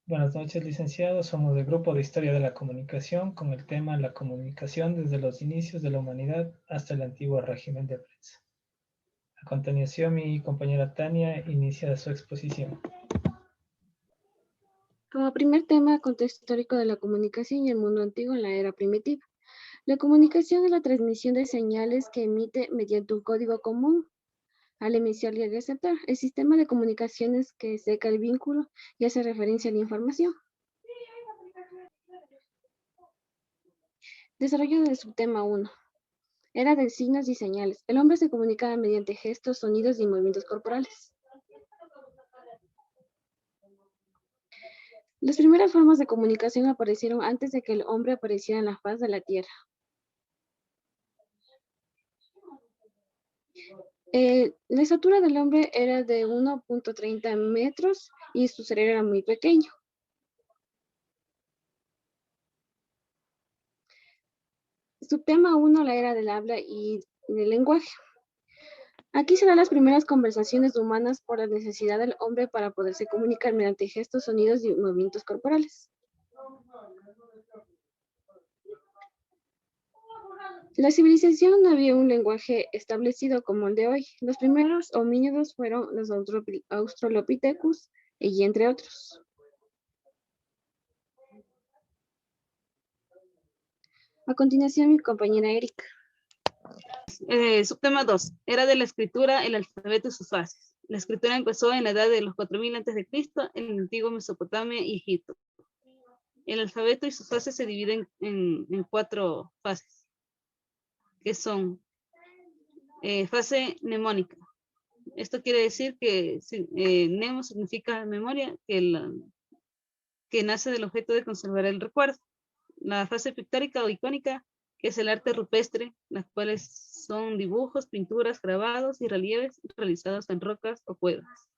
Buenas noches, licenciado. Somos del Grupo de Historia de la Comunicación con el tema La comunicación desde los inicios de la humanidad hasta el antiguo régimen de prensa. A continuación, mi compañera Tania inicia su exposición. Como primer tema, contexto histórico de la comunicación y el mundo antiguo en la era primitiva. La comunicación es la transmisión de señales que emite mediante un código común al emisor y al receptor. El sistema de comunicaciones que seca el vínculo y hace referencia a la información. Desarrollo del subtema 1. Era de signos y señales. El hombre se comunicaba mediante gestos, sonidos y movimientos corporales. Las primeras formas de comunicación aparecieron antes de que el hombre apareciera en la faz de la Tierra. La estatura del hombre era de 1.30 metros y su cerebro era muy pequeño. Subtema 1, la era del habla y del lenguaje. Aquí se dan las primeras conversaciones humanas por la necesidad del hombre para poderse comunicar mediante gestos, sonidos y movimientos corporales. La civilización no había un lenguaje establecido como el de hoy. Los primeros homínidos fueron los Australopithecus y entre otros. A continuación, mi compañera Erika. Subtema 2. Era de la escritura, el alfabeto y sus fases. La escritura empezó en la edad de los 4000 a.C. en la antigua Mesopotamia y Egipto. El alfabeto y sus fases se dividen en 4 fases, que son fase mnemónica. Esto quiere decir que mnemo significa memoria, que nace del objeto de conservar el recuerdo. La fase pictórica o icónica, que es el arte rupestre, las cuales son dibujos, pinturas, grabados y relieves realizados en rocas o cuevas,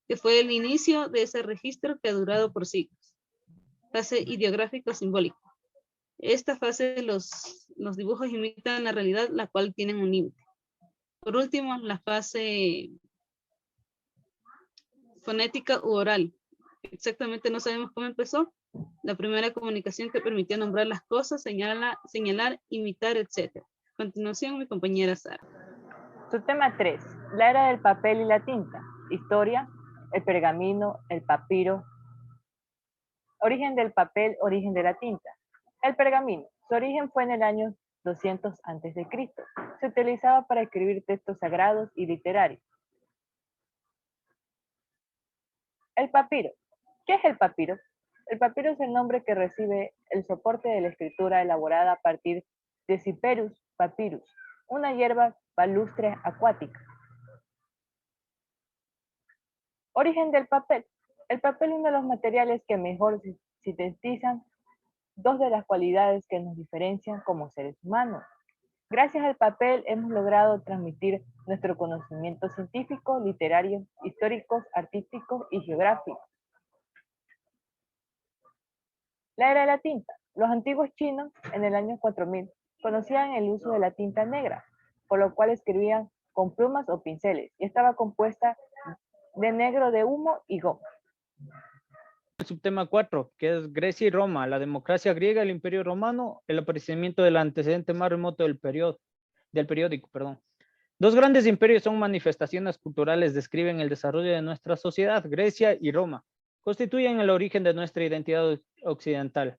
que fue el inicio de ese registro que ha durado por siglos. Fase ideográfico simbólico. Esta fase los dibujos imitan la realidad, la cual tienen un límite. Por último, la fase fonética u oral. Exactamente no sabemos cómo empezó. La primera comunicación que permitió nombrar las cosas, señalar, imitar, etc. A continuación, mi compañera Sara. Subtema 3. La era del papel y la tinta. Historia, el pergamino, el papiro. Origen del papel, origen de la tinta. El pergamino. Su origen fue en el año 200 a.C. Se utilizaba para escribir textos sagrados y literarios. El papiro. ¿Qué es el papiro? El papiro es el nombre que recibe el soporte de la escritura elaborada a partir de Cyperus papyrus, una hierba palustre acuática. Origen del papel. El papel es uno de los materiales que mejor sintetizan dos de las cualidades que nos diferencian como seres humanos. Gracias al papel hemos logrado transmitir nuestro conocimiento científico, literario, históricos, artísticos y geográficos. La era de la tinta. Los antiguos chinos, en el año 4000, conocían el uso de la tinta negra, por lo cual escribían con plumas o pinceles, y estaba compuesta de negro de humo y goma. El subtema 4, que es Grecia y Roma, la democracia griega, el imperio romano, el aparecimiento del antecedente más remoto del periódico. Dos grandes imperios son manifestaciones culturales, describen el desarrollo de nuestra sociedad. Grecia y Roma constituyen el origen de nuestra identidad occidental.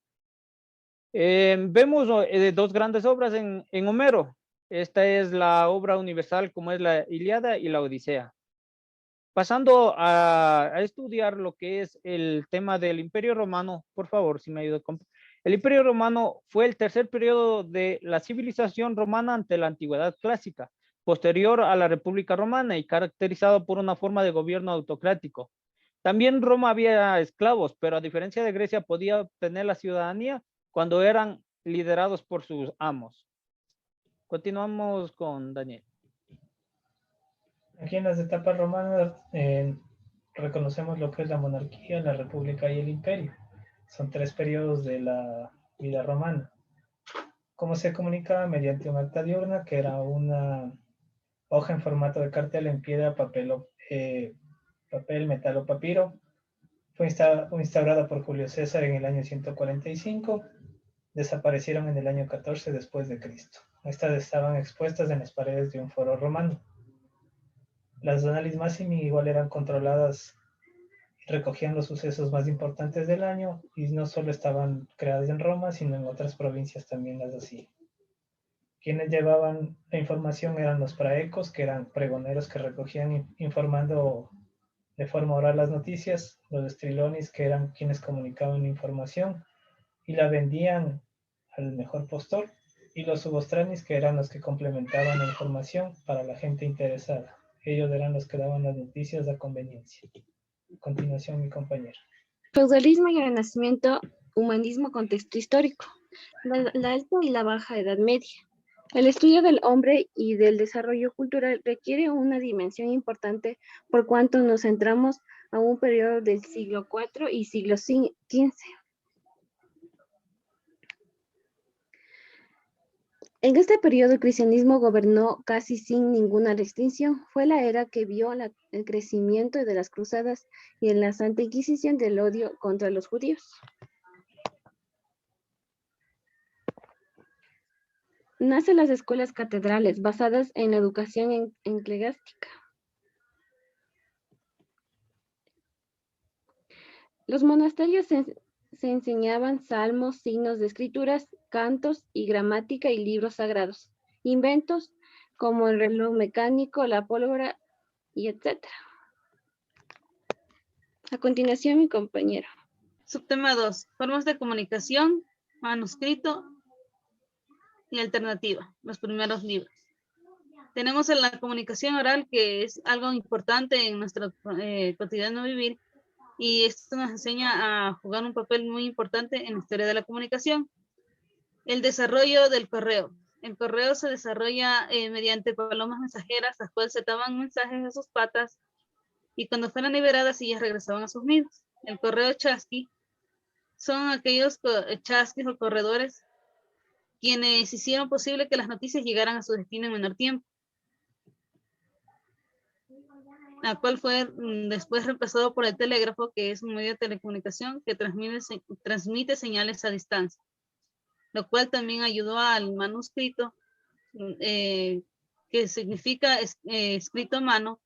Vemos dos grandes obras en Homero. Esta es la obra universal como es la Ilíada y la Odisea. Pasando a estudiar lo que es el tema del Imperio Romano, por favor, si me ayuda. El Imperio Romano fue el tercer periodo de la civilización romana ante la antigüedad clásica, posterior a la República Romana y caracterizado por una forma de gobierno autocrático. También Roma había esclavos, pero a diferencia de Grecia podía obtener la ciudadanía cuando eran liderados por sus amos. Continuamos con Daniel. Aquí en las etapas romanas reconocemos lo que es la monarquía, la república y el imperio. Son 3 periodos de la vida romana. ¿Cómo se comunicaba? Mediante un acta diurna, que era una hoja en formato de cartel en piedra, papel, metal o papiro, Fue instaurada por Julio César en el año 145. Desaparecieron en el año 14 después de Cristo. Estas estaban expuestas en las paredes de un foro romano. Las Annales Massimi igual eran controladas y recogían los sucesos más importantes del año, y no solo estaban creadas en Roma, sino en otras provincias también las hacían. Quienes llevaban la información eran los praecos, que eran pregoneros que recogían informando de forma oral las noticias, los estrilonis, que eran quienes comunicaban la información y la vendían al mejor postor, y los subostranis, que eran los que complementaban la información para la gente interesada. Ellos eran los que daban las noticias a conveniencia. A continuación, mi compañero. Feudalismo y Renacimiento, humanismo, contexto histórico. La alta y la baja Edad Media. El estudio del hombre y del desarrollo cultural requiere una dimensión importante por cuanto nos centramos a un periodo del siglo IV y siglo XV. En este periodo el cristianismo gobernó casi sin ninguna restricción. Fue la era que vio el crecimiento de las cruzadas y en la Santa Inquisición del odio contra los judíos. Nacen las escuelas catedrales basadas en la educación eclesiástica. Los monasterios se enseñaban salmos, signos de escrituras, cantos y gramática y libros sagrados. Inventos como el reloj mecánico, la pólvora y etc. A continuación, mi compañero. Subtema 2. Formas de comunicación, manuscrito y alternativa. Los primeros libros. Tenemos en la comunicación oral, que es algo importante en nuestro cotidiano vivir, y esto nos enseña a jugar un papel muy importante en la historia de la comunicación. El desarrollo del correo. El correo se desarrolla mediante palomas mensajeras, las cuales se ataban mensajes a sus patas y cuando fueran liberadas ellas regresaban a sus nidos. El correo chasqui son aquellos chasquis o corredores quienes hicieron posible que las noticias llegaran a su destino en menor tiempo, la cual fue después reemplazado por el telégrafo, que es un medio de telecomunicación que transmite señales a distancia, lo cual también ayudó al manuscrito, que significa escrito a mano,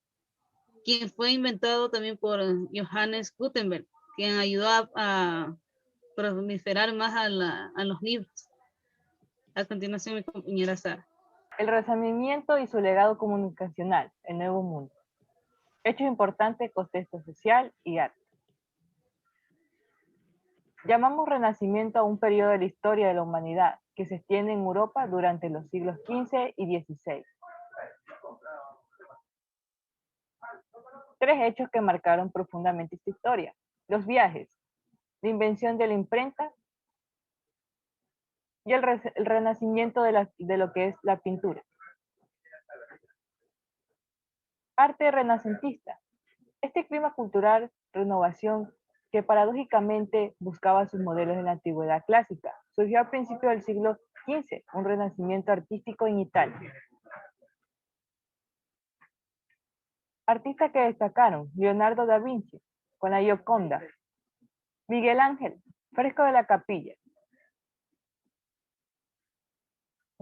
quien fue inventado también por Johannes Gutenberg, quien ayudó a proliferar más a los libros. A continuación, mi compañera Sara. El Renacimiento y su legado comunicacional, el Nuevo Mundo. Hechos importantes, contexto social y arte. Llamamos Renacimiento a un periodo de la historia de la humanidad que se extiende en Europa durante los siglos XV y XVI. Tres hechos que marcaron profundamente esta historia: los viajes, la invención de la imprenta y el renacimiento de lo que es la pintura. Arte renacentista. Este clima cultural, renovación, que paradójicamente buscaba sus modelos en la antigüedad clásica, surgió a principios del siglo XV, un renacimiento artístico en Italia. Artistas que destacaron: Leonardo da Vinci, con la Gioconda; Miguel Ángel, fresco de la Capilla.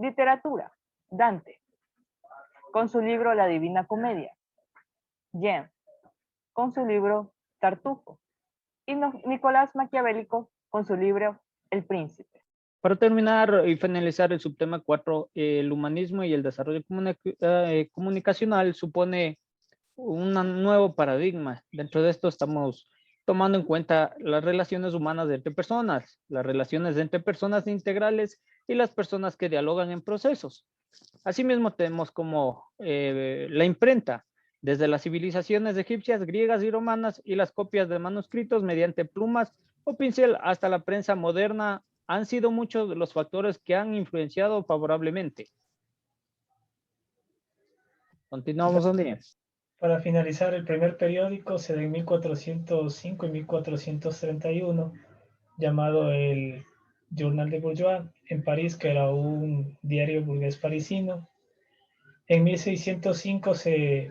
Literatura: Dante, con su libro La Divina Comedia; Jean, con su libro Tartufo; y Nicolás Maquiavélico, con su libro El Príncipe. Para terminar y finalizar el subtema 4, el humanismo y el desarrollo comunicacional supone un nuevo paradigma. Dentro de esto estamos tomando en cuenta las relaciones humanas entre personas, las relaciones entre personas integrales y las personas que dialogan en procesos. Asimismo tenemos como la imprenta, desde las civilizaciones egipcias, griegas y romanas y las copias de manuscritos mediante plumas o pincel hasta la prensa moderna, han sido muchos de los factores que han influenciado favorablemente. Continuamos, Andrés. Para finalizar, el primer periódico se da en 1405 y 1431, llamado el Journal des Bourgeois, en París, que era un diario burgués parisino. En 1605 se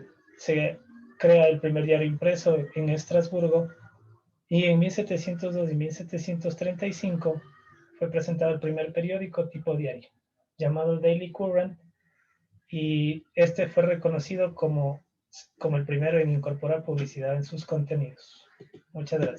crea el primer diario impreso en Estrasburgo, Y en 1702 y 1735 fue presentado el primer periódico tipo diario, llamado Daily Courant, y este fue reconocido como el primero en incorporar publicidad en sus contenidos. Muchas gracias.